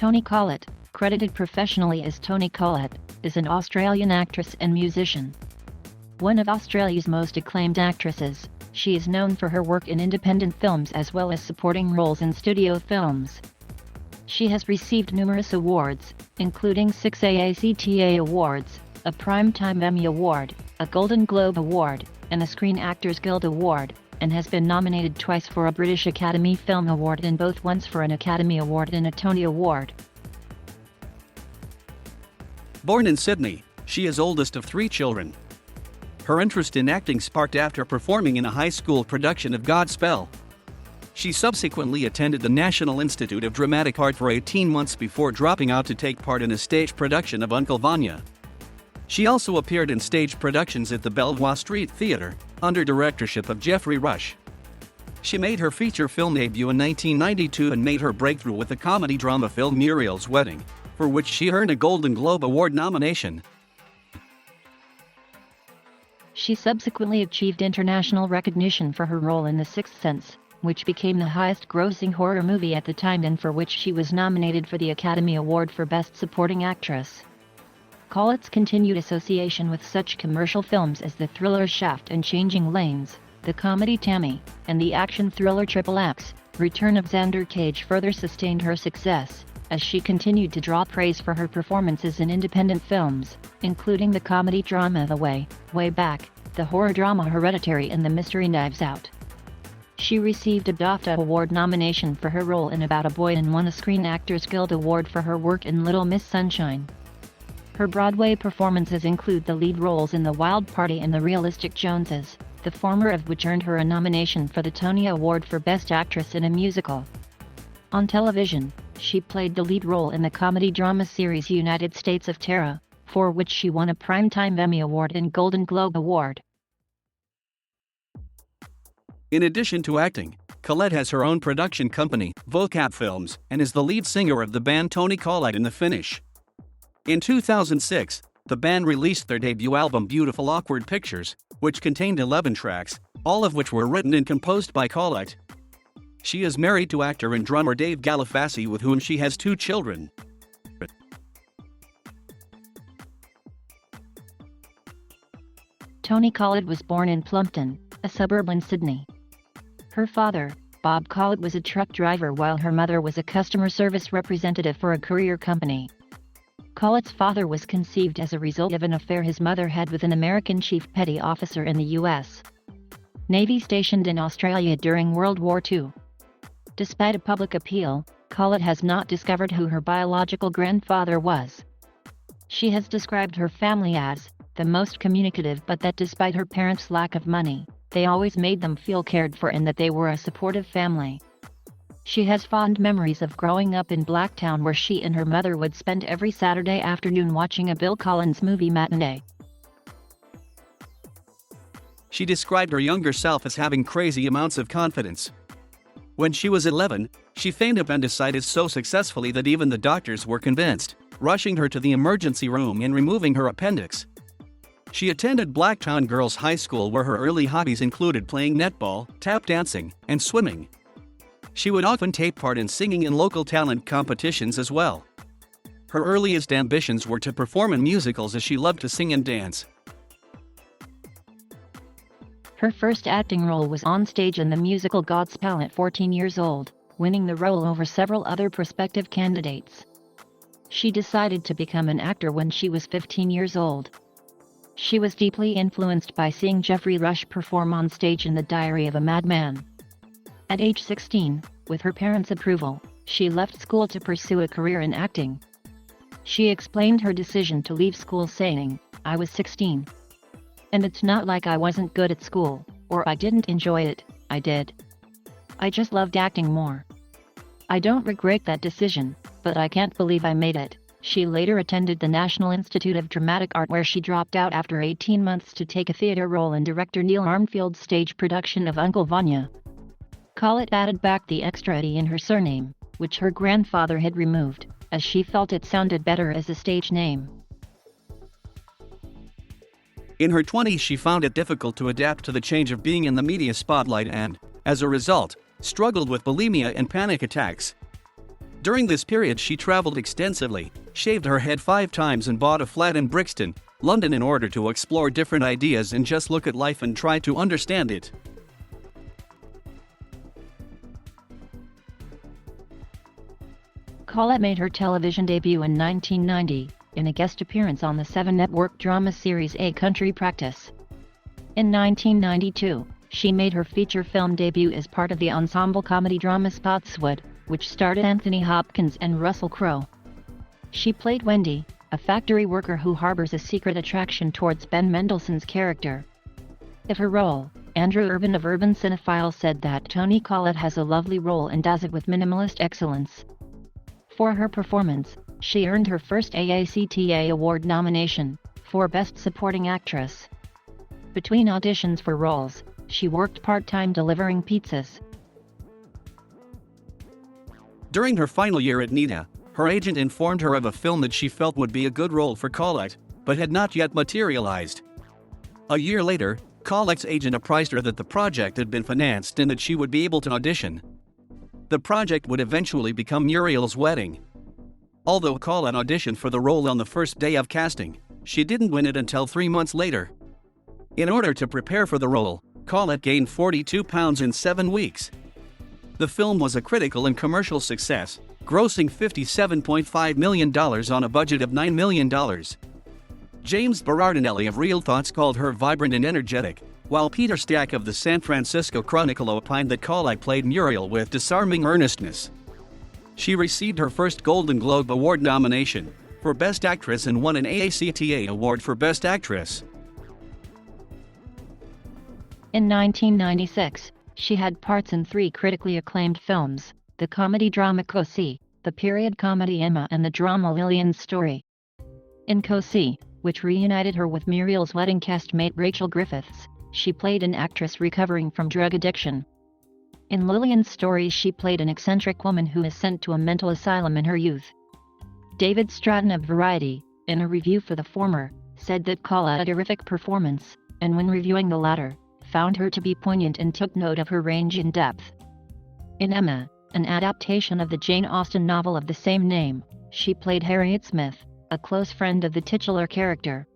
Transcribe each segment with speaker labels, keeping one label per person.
Speaker 1: Toni Collette, credited professionally as Toni Collette, is an Australian actress and musician. One of Australia's most acclaimed actresses, she is known for her work in independent films as well as supporting roles in studio films. She has received numerous awards, including 6 AACTA Awards, a Primetime Emmy Award, a Golden Globe Award, and a Screen Actors Guild Award, and has been nominated twice for a British Academy Film Award and both once for an Academy Award and a Tony Award.
Speaker 2: Born in Sydney, she is oldest of 3 children. Her interest in acting sparked after performing in a high school production of Godspell. She subsequently attended the National Institute of Dramatic Art for 18 months before dropping out to take part in a stage production of Uncle Vanya. She also appeared in stage productions at the Belvoir Street Theatre, under directorship of Geoffrey Rush. She made her feature film debut in 1992 and made her breakthrough with the comedy drama film Muriel's Wedding, for which she earned a Golden Globe Award nomination.
Speaker 1: She subsequently achieved international recognition for her role in The Sixth Sense, which became the highest-grossing horror movie at the time and for which she was nominated for the Academy Award for Best Supporting Actress. Collette's continued association with such commercial films as the thriller Shaft and Changing Lanes, the comedy Tammy, and the action thriller Triple X, Return of Xander Cage further sustained her success, as she continued to draw praise for her performances in independent films, including the comedy drama The Way Back, the horror drama Hereditary and the mystery Knives Out. She received a BAFTA Award nomination for her role in About a Boy and won a Screen Actors Guild Award for her work in Little Miss Sunshine. Her Broadway performances include the lead roles in The Wild Party and The Realistic Joneses, the former of which earned her a nomination for the Tony Award for Best Actress in a Musical. On television, she played the lead role in the comedy drama series United States of Terror, for which she won a Primetime Emmy Award and Golden Globe Award.
Speaker 2: In addition to acting, Collette has her own production company, Vocab Films, and is the lead singer of the band Toni Collette in the Finnish. In 2006, the band released their debut album Beautiful Awkward Pictures, which contained 11 tracks, all of which were written and composed by Collette. She is married to actor and drummer Dave Galifassi, with whom she has 2 children.
Speaker 1: Toni Collette was born in Plumpton, a suburb in Sydney. Her father, Bob Collette, was a truck driver while her mother was a customer service representative for a courier company. Collette's father was conceived as a result of an affair his mother had with an American chief petty officer in the U.S. Navy stationed in Australia during World War II. Despite a public appeal, Collette has not discovered who her biological grandfather was. She has described her family as the most communicative, but that despite her parents' lack of money, they always made them feel cared for and that they were a supportive family. She has fond memories of growing up in Blacktown, where she and her mother would spend every Saturday afternoon watching a Bill Collins movie matinee.
Speaker 2: She described her younger self as having crazy amounts of confidence. When she was 11, she feigned appendicitis so successfully that even the doctors were convinced, rushing her to the emergency room and removing her appendix. She attended Blacktown Girls High School, where her early hobbies included playing netball, tap dancing, and swimming. She would often take part in singing in local talent competitions as well. Her earliest ambitions were to perform in musicals, as she loved to sing and dance.
Speaker 1: Her first acting role was on stage in the musical Godspell at 14 years old, winning the role over several other prospective candidates. She decided to become an actor when she was 15 years old. She was deeply influenced by seeing Geoffrey Rush perform on stage in The Diary of a Madman. At age 16, with her parents' approval, she left school to pursue a career in acting. She explained her decision to leave school saying, "I was 16. And it's not like I wasn't good at school, or I didn't enjoy it, I did. I just loved acting more. I don't regret that decision, but I can't believe I made it." She later attended the National Institute of Dramatic Art, where she dropped out after 18 months to take a theater role in director Neil Armfield's stage production of Uncle Vanya. Collette added back the extra "y" in her surname, which her grandfather had removed, as she felt it sounded better as a stage name.
Speaker 2: In her 20s, she found it difficult to adapt to the change of being in the media spotlight and, as a result, struggled with bulimia and panic attacks. During this period she traveled extensively, shaved her head 5 times and bought a flat in Brixton, London in order to explore different ideas and just look at life and try to understand it.
Speaker 1: Collette made her television debut in 1990, in a guest appearance on the 7 Network drama series A Country Practice. In 1992, she made her feature film debut as part of the ensemble comedy drama Spotswood, which starred Anthony Hopkins and Russell Crowe. She played Wendy, a factory worker who harbors a secret attraction towards Ben Mendelsohn's character. Of her role, Andrew Urban of Urban Cinephile said that Toni Collette has a lovely role and does it with minimalist excellence. For her performance, she earned her first AACTA Award nomination, for Best Supporting Actress. Between auditions for roles, she worked part-time delivering pizzas.
Speaker 2: During her final year at NIDA, her agent informed her of a film that she felt would be a good role for Collette, but had not yet materialized. A year later, Collette's agent apprised her that the project had been financed and that she would be able to audition. The project would eventually become Muriel's Wedding. Although Collette auditioned for the role on the first day of casting, she didn't win it until 3 months later. In order to prepare for the role, Collette gained 42 pounds in 7 weeks. The film was a critical and commercial success, grossing $57.5 million on a budget of $9 million. James Berardinelli of Real Thoughts called her vibrant and energetic, while Peter Stack of the San Francisco Chronicle opined that Collette played Muriel with disarming earnestness. She received her first Golden Globe Award nomination for Best Actress and won an AACTA Award for Best Actress.
Speaker 1: In 1996, she had parts in 3 critically acclaimed films, the comedy-drama Cosi, the period comedy Emma and the drama Lillian's Story. In Cosi, which reunited her with Muriel's Wedding castmate Rachel Griffiths, she played an actress recovering from drug addiction. In Lillian's Story she played an eccentric woman who is sent to a mental asylum in her youth. David Stratton of Variety, in a review for the former, said that Collette had a terrific performance, and when reviewing the latter, found her to be poignant and took note of her range in depth. In Emma, an adaptation of the Jane Austen novel of the same name, she played Harriet Smith, a close friend of the titular character.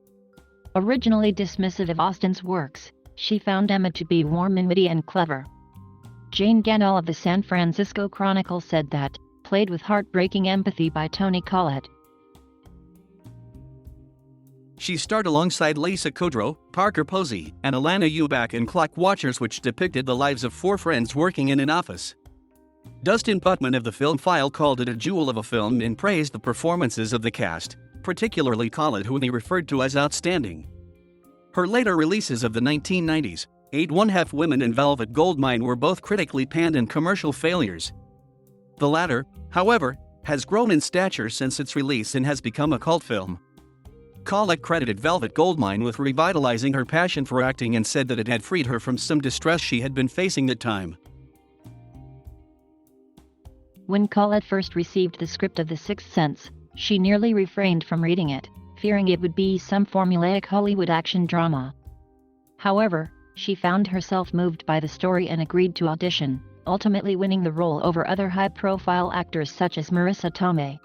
Speaker 1: Originally dismissive of Austen's works, she found Emma to be warm and witty and clever. Jane Gannell of the San Francisco Chronicle said that, played with heartbreaking empathy by Toni Collette.
Speaker 2: She starred alongside Lisa Kudrow, Parker Posey, and Alana Eubank in Clock Watchers, which depicted the lives of 4 friends working in an office. Dustin Putman of the Film File called it a jewel of a film and praised the performances of the cast, particularly Collette, whom he referred to as outstanding. Her later releases of the 1990s, 8 1/2 Women and Velvet Goldmine, were both critically panned and commercial failures. The latter, however, has grown in stature since its release and has become a cult film. Collette credited Velvet Goldmine with revitalizing her passion for acting and said that it had freed her from some distress she had been facing at the time.
Speaker 1: When Collette first received the script of The Sixth Sense, she nearly refrained from reading it, fearing it would be some formulaic Hollywood action drama. However, she found herself moved by the story and agreed to audition, ultimately winning the role over other high-profile actors such as Marissa Tomei.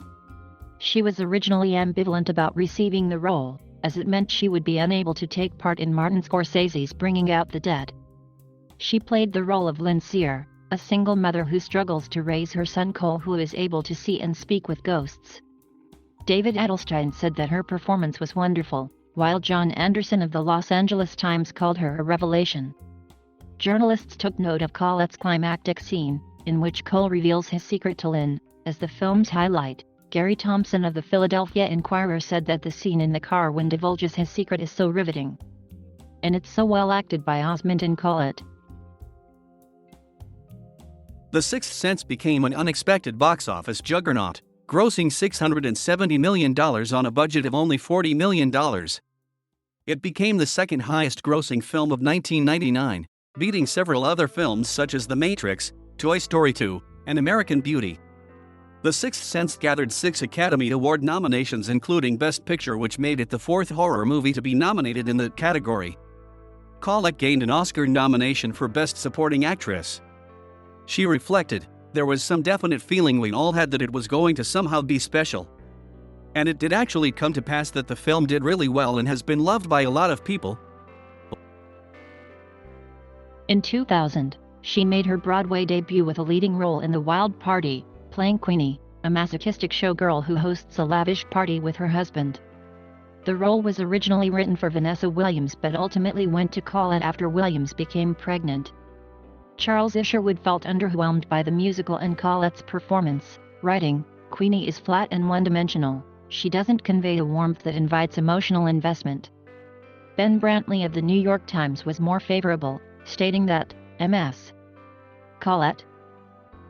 Speaker 1: She was originally ambivalent about receiving the role, as it meant she would be unable to take part in Martin Scorsese's Bringing Out the Dead. She played the role of Lynn Sear, a single mother who struggles to raise her son Cole, who is able to see and speak with ghosts. David Edelstein said that her performance was wonderful, while John Anderson of the Los Angeles Times called her a revelation. Journalists took note of Collette's climactic scene, in which Cole reveals his secret to Lynn, as the film's highlight. Gary Thompson of the Philadelphia Inquirer said that the scene in the car when divulges his secret is so riveting. And it's so well acted by Osment and Collette.
Speaker 2: The Sixth Sense became an unexpected box office juggernaut, grossing $670 million on a budget of only $40 million. It became the second highest grossing film of 1999, beating several other films such as The Matrix, Toy Story 2, and American Beauty. The Sixth Sense gathered 6 Academy Award nominations, including Best Picture, which made it the 4th horror movie to be nominated in the category. Collette gained an Oscar nomination for Best Supporting Actress. She reflected, There was some definite feeling we all had that it was going to somehow be special. And it did actually come to pass that the film did really well and has been loved by a lot of people.
Speaker 1: In 2000, she made her Broadway debut with a leading role in The Wild Party, playing Queenie, a masochistic showgirl who hosts a lavish party with her husband. The role was originally written for Vanessa Williams but ultimately went to Collette after Williams became pregnant. Charles Isherwood felt underwhelmed by the musical and Collette's performance, writing, "Queenie is flat and one-dimensional. She doesn't convey a warmth that invites emotional investment." Ben Brantley of the New York Times was more favorable, stating that, Ms. Collette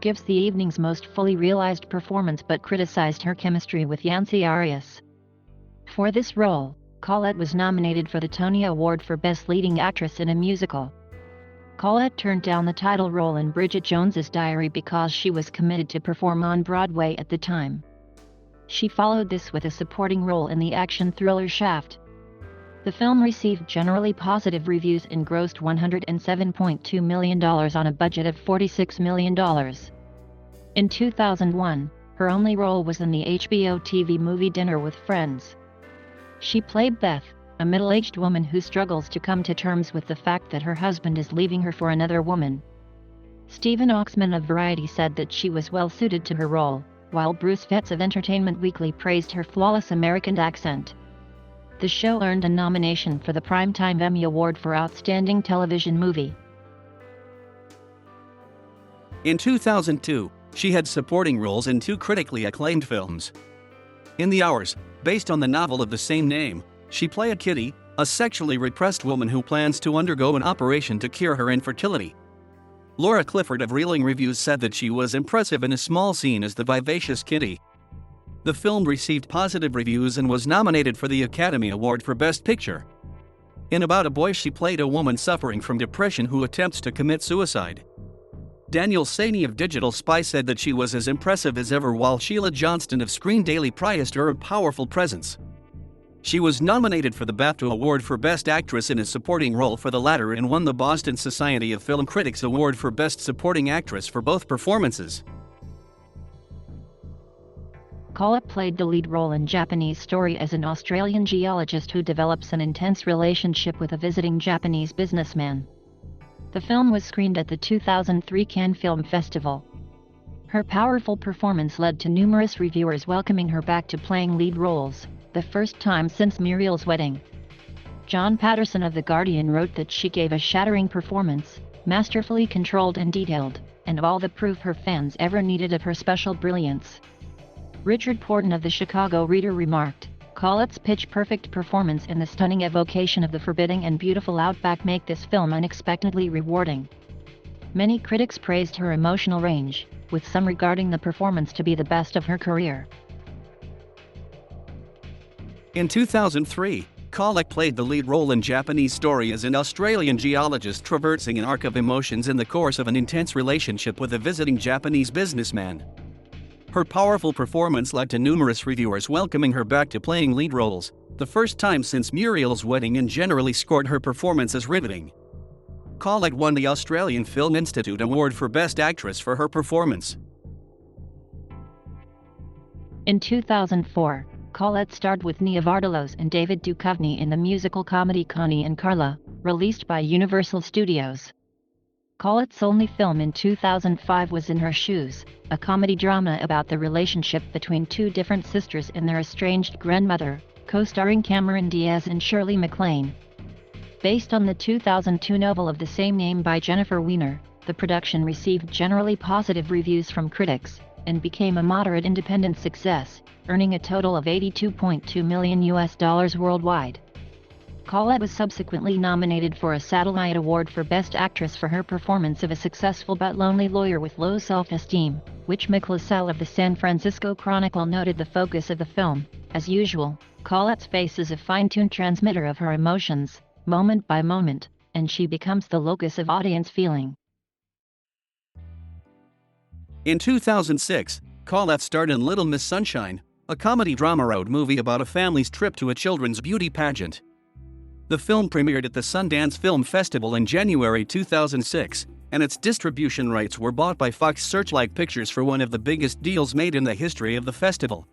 Speaker 1: gives the evening's most fully realized performance but criticized her chemistry with Yancey Arias. For this role, Collette was nominated for the Tony Award for Best Leading Actress in a Musical. Collette turned down the title role in Bridget Jones's Diary because she was committed to perform on Broadway at the time. She followed this with a supporting role in the action thriller Shaft. The film received generally positive reviews and grossed $107.2 million on a budget of $46 million. In 2001, her only role was in the HBO TV movie Dinner with Friends. She played Beth, a middle-aged woman who struggles to come to terms with the fact that her husband is leaving her for another woman. Stephen Oxman of Variety said that she was well-suited to her role, while Bruce Fetts of Entertainment Weekly praised her flawless American accent. The show earned a nomination for the Primetime Emmy Award for Outstanding Television Movie.
Speaker 2: In 2002, she had supporting roles in 2 critically acclaimed films. In The Hours, based on the novel of the same name, she played Kitty, a sexually repressed woman who plans to undergo an operation to cure her infertility. Laura Clifford of Reeling Reviews said that she was impressive in a small scene as the vivacious Kitty. The film received positive reviews and was nominated for the Academy Award for Best Picture. In About a Boy, she played a woman suffering from depression who attempts to commit suicide. Daniel Saney of Digital Spy said that she was as impressive as ever, while Sheila Johnston of Screen Daily praised her powerful presence. She was nominated for the BAFTA Award for Best Actress in a Supporting Role for the latter and won the Boston Society of Film Critics Award for Best Supporting Actress for both performances.
Speaker 1: Collette played the lead role in Japanese Story as an Australian geologist who develops an intense relationship with a visiting Japanese businessman. The film was screened at the 2003 Cannes Film Festival. Her powerful performance led to numerous reviewers welcoming her back to playing lead roles, the first time since Muriel's Wedding. John Patterson of The Guardian wrote that she gave a shattering performance, masterfully controlled and detailed, and all the proof her fans ever needed of her special brilliance. Richard Porton of The Chicago Reader remarked, "Collette's pitch-perfect performance and the stunning evocation of the forbidding and beautiful outback make this film unexpectedly rewarding." Many critics praised her emotional range, with some regarding the performance to be the best of her career.
Speaker 2: In 2003, Collette played the lead role in Japanese Story as an Australian geologist traversing an arc of emotions in the course of an intense relationship with a visiting Japanese businessman. Her powerful performance led to numerous reviewers welcoming her back to playing lead roles, the first time since Muriel's Wedding, and generally scored her performance as riveting. Collette won the Australian Film Institute Award for Best Actress for her performance.
Speaker 1: In 2004, Collette starred with Nia Vardalos and David Duchovny in the musical comedy Connie and Carla, released by Universal Studios. Collette's only film in 2005 was In Her Shoes, a comedy drama about the relationship between 2 different sisters and their estranged grandmother, co-starring Cameron Diaz and Shirley MacLaine. Based on the 2002 novel of the same name by Jennifer Weiner, the production received generally positive reviews from critics, and became a moderate independent success, earning a total of $82.2 million worldwide. Collette was subsequently nominated for a Satellite Award for Best Actress for her performance of a successful but lonely lawyer with low self-esteem, which Mick LaSalle of the San Francisco Chronicle noted the focus of the film. As usual, Collette's face is a fine-tuned transmitter of her emotions, moment by moment, and she becomes the locus of audience feeling.
Speaker 2: In 2006, Collette starred in Little Miss Sunshine, a comedy drama road movie about a family's trip to a children's beauty pageant. The film premiered at the Sundance Film Festival in January 2006, and its distribution rights were bought by Fox Searchlight Pictures for one of the biggest deals made in the history of the festival.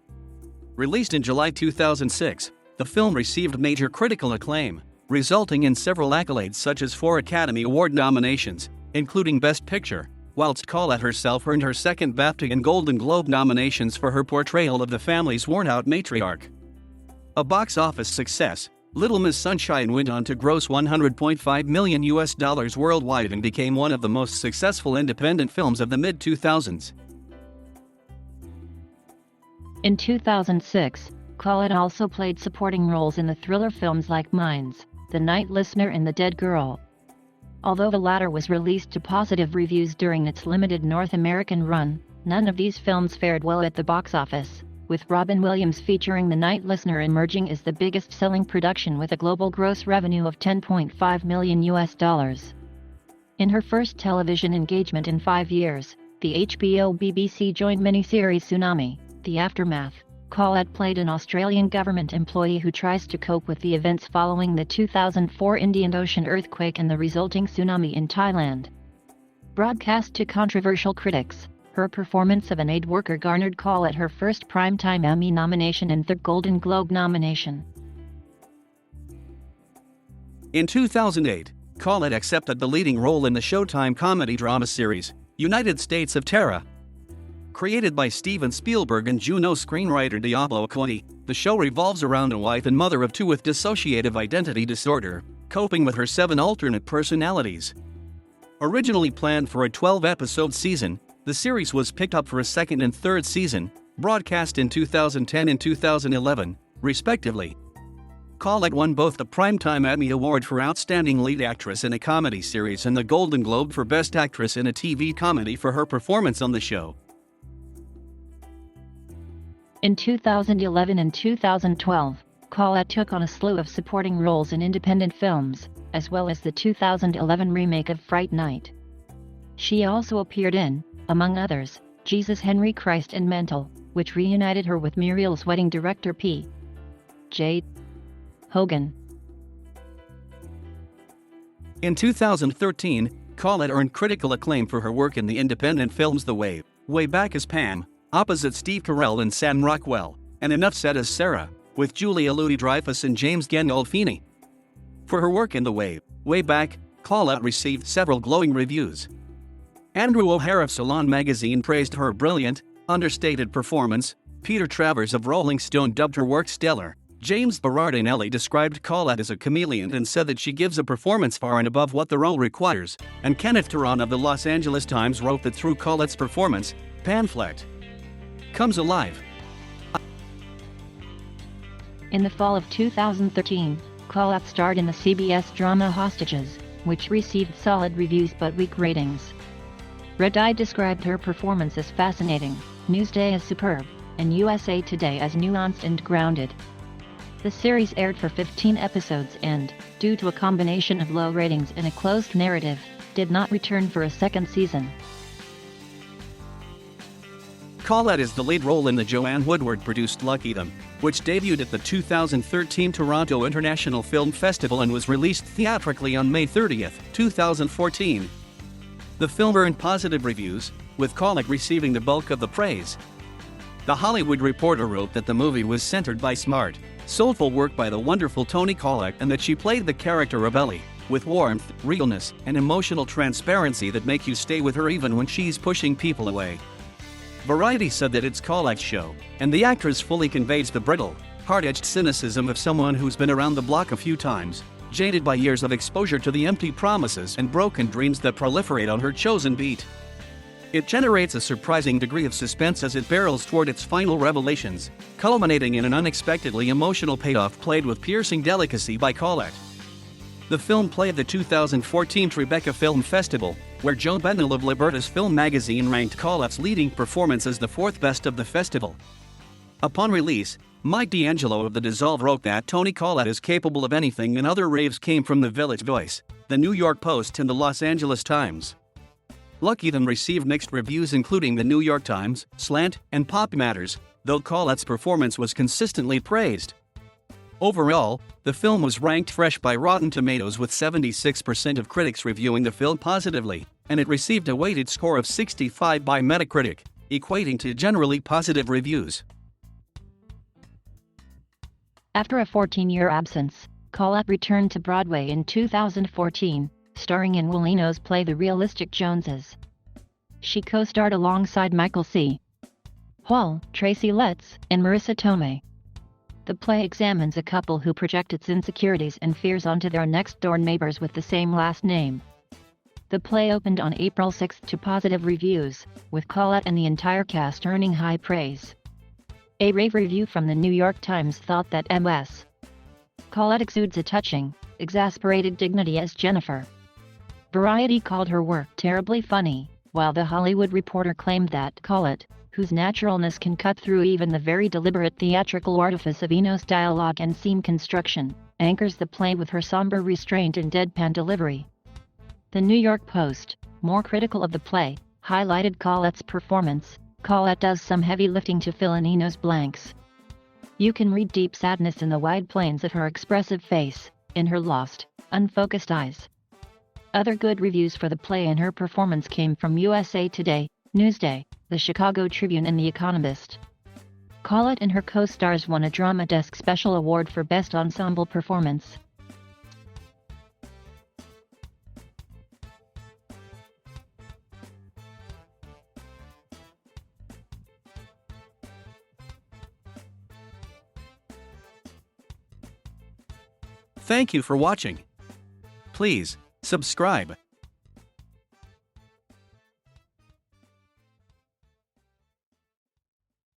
Speaker 2: Released in July 2006, the film received major critical acclaim, resulting in several accolades such as 4 Academy Award nominations, including Best Picture, whilst Collette herself earned her second BAFTA and Golden Globe nominations for her portrayal of the family's worn-out matriarch. A box office success, Little Miss Sunshine went on to gross $100.5 million worldwide and became one of the most successful independent films of the mid-2000s.
Speaker 1: In 2006, Collette also played supporting roles in the thriller films like Minds, The Night Listener and The Dead Girl. Although the latter was released to positive reviews during its limited North American run, none of these films fared well at the box office, with Robin Williams featuring The Night Listener emerging as the biggest-selling production with a global gross revenue of $10.5 million. In her first television engagement in 5 years, the HBO-BBC joint miniseries Tsunami: The Aftermath, Collette played an Australian government employee who tries to cope with the events following the 2004 Indian Ocean earthquake and the resulting tsunami in Thailand. Broadcast to controversial critics, her performance of an aid worker garnered Collette her first Primetime Emmy nomination and third Golden Globe nomination.
Speaker 2: In 2008, Collette accepted the leading role in the Showtime comedy drama series, United States of Terror. Created by Steven Spielberg and Juno screenwriter Diablo Cody, the show revolves around a wife and mother of 2 with dissociative identity disorder, coping with her 7 alternate personalities. Originally planned for a 12-episode season, the series was picked up for a second and third season, broadcast in 2010 and 2011, respectively. Collette won both the Primetime Emmy Award for Outstanding Lead Actress in a Comedy Series and the Golden Globe for Best Actress in a TV Comedy for her performance on the show.
Speaker 1: In 2011 and 2012, Collette took on a slew of supporting roles in independent films, as well as the 2011 remake of Fright Night. She also appeared in, among others, Jesus Henry Christ and Mental, which reunited her with Muriel's Wedding director P. J. Hogan.
Speaker 2: In 2013, Collette earned critical acclaim for her work in the independent films The Wave, Way Back as Pam, opposite Steve Carell and Sam Rockwell, and Enough Said as Sarah, with Julia Louis-Dreyfus and James Gandolfini. For her work in The Wave, Way Back, Collette received several glowing reviews. Andrew O'Hare of Salon magazine praised her brilliant, understated performance, Peter Travers of Rolling Stone dubbed her work stellar, James Berardinelli described Collette as a chameleon and said that she gives a performance far and above what the role requires, and Kenneth Turan of the Los Angeles Times wrote that through Collette's performance, Pamphlet comes alive.
Speaker 1: In the fall of 2013, Collette starred in the CBS drama Hostages, which received solid reviews but weak ratings. Red Eye described her performance as fascinating, Newsday as superb, and USA Today as nuanced and grounded. The series aired for 15 episodes and, due to a combination of low ratings and a closed narrative, did not return for a second season.
Speaker 2: Collette is the lead role in the Joanne Woodward-produced Lucky Them, which debuted at the 2013 Toronto International Film Festival and was released theatrically on May 30, 2014. The film earned positive reviews, with Collette receiving the bulk of the praise. The Hollywood Reporter wrote that the movie was centered by smart, soulful work by the wonderful Toni Collette and that she played the character of Ellie, with warmth, realness, and emotional transparency that make you stay with her even when she's pushing people away. Variety said that it's Collette's show, and the actress fully conveys the brittle, hard-edged cynicism of someone who's been around the block a few times, jaded by years of exposure to the empty promises and broken dreams that proliferate on her chosen beat. It generates a surprising degree of suspense as it barrels toward its final revelations, culminating in an unexpectedly emotional payoff played with piercing delicacy by Collette. The film played the 2014 Tribeca Film Festival, where Joe Benel of Libertas Film magazine ranked Collette's leading performance as the 4th best of the festival. Upon release, Mike D'Angelo of The Dissolve wrote that Toni Collette is capable of anything, and other raves came from The Village Voice, The New York Post and The Los Angeles Times. Lucky Them received mixed reviews including The New York Times, Slant, and Pop Matters, though Collette's performance was consistently praised. Overall, the film was ranked fresh by Rotten Tomatoes with 76% of critics reviewing the film positively, and it received a weighted score of 65 by Metacritic, equating to generally positive reviews.
Speaker 1: After a 14-year absence, Collette returned to Broadway in 2014, starring in Will Eno's play The Realistic Joneses. She co-starred alongside Michael C. Hall, Tracy Letts, and Marissa Tomei. The play examines a couple who project its insecurities and fears onto their next-door neighbors with the same last name. The play opened on April 6 to positive reviews, with Collette and the entire cast earning high praise. A rave review from the New York Times thought that Ms. Collette exudes a touching, exasperated dignity as Jennifer. Variety called her work terribly funny, while The Hollywood Reporter claimed that Collette, whose naturalness can cut through even the very deliberate theatrical artifice of Eno's dialogue and scene construction, anchors the play with her somber restraint and deadpan delivery. The New York Post, more critical of the play, highlighted Collette's performance. Collette does some heavy lifting to fill in Eno's blanks. You can read deep sadness in the wide planes of her expressive face, in her lost, unfocused eyes. Other good reviews for the play and her performance came from USA Today, Newsday, The Chicago Tribune and The Economist. Collette and her co-stars won a Drama Desk Special Award for Best Ensemble Performance.
Speaker 2: Thank you for watching. Please subscribe.